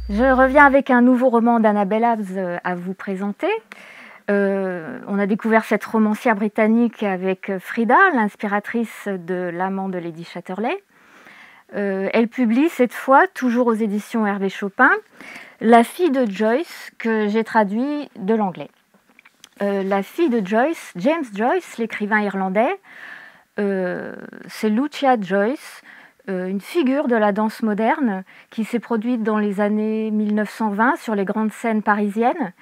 Je reviens avec un nouveau roman d'Annabel Abbs à vous présenter. On a découvert cette romancière britannique avec Frida, l'inspiratrice de L'amant de Lady Chatterley. Elle publie cette fois, toujours aux éditions Hervé Chopin, La fille de Joyce, que j'ai traduit de l'anglais. La fille de Joyce, James Joyce, l'écrivain irlandais, c'est Lucia Joyce, une figure de la danse moderne qui s'est produite dans les années 1920 sur les grandes scènes parisiennes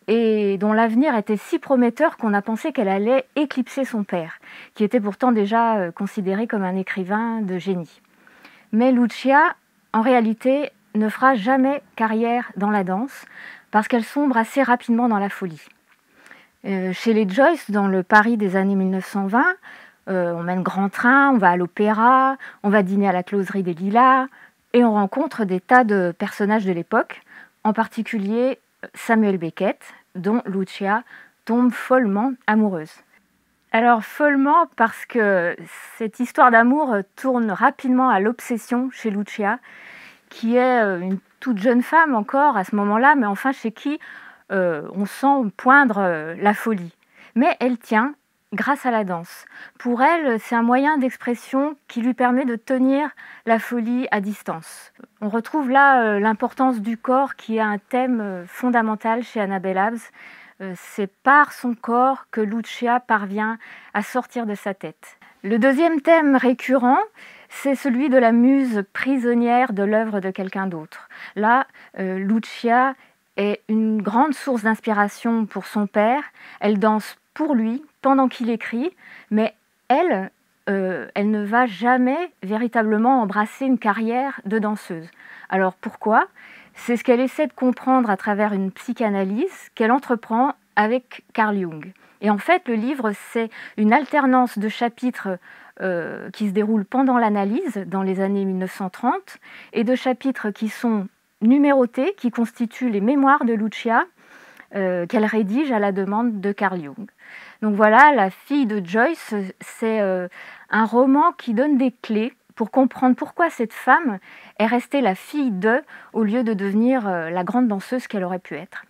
et dont l'avenir était si prometteur qu'on a pensé qu'elle allait éclipser son père, qui était pourtant déjà considéré comme un écrivain de génie. Mais Lucia, en réalité, ne fera jamais carrière dans la danse parce qu'elle sombre assez rapidement dans la folie. Chez les Joyce, dans le Paris des années 1920, on mène grand train, on va à l'opéra, on va dîner à la closerie des Lilas et on rencontre des tas de personnages de l'époque, en particulier Samuel Beckett, dont Lucia tombe follement amoureuse. Alors follement parce que cette histoire d'amour tourne rapidement à l'obsession chez Lucia, qui est une toute jeune femme encore à ce moment-là, mais enfin chez qui on sent poindre la folie. Mais elle tient grâce à la danse. Pour elle, c'est un moyen d'expression qui lui permet de tenir la folie à distance. On retrouve là l'importance du corps qui est un thème fondamental chez Annabel Abbs. C'est par son corps que Lucia parvient à sortir de sa tête. Le deuxième thème récurrent, c'est celui de la muse prisonnière de l'œuvre de quelqu'un d'autre. Là, Lucia est une grande source d'inspiration pour son père. Elle danse pour lui pendant qu'il écrit, mais elle ne va jamais véritablement embrasser une carrière de danseuse. Alors pourquoi ? C'est ce qu'elle essaie de comprendre à travers une psychanalyse qu'elle entreprend avec Carl Jung. Et en fait, le livre, c'est une alternance de chapitres qui se déroulent pendant l'analyse, dans les années 1930, et de chapitres qui sont numérotés, qui constituent les mémoires de Lucia, qu'elle rédige à la demande de Carl Jung. Donc voilà, La fille de Joyce, c'est un roman qui donne des clés pour comprendre pourquoi cette femme est restée la fille de, au lieu de devenir la grande danseuse qu'elle aurait pu être.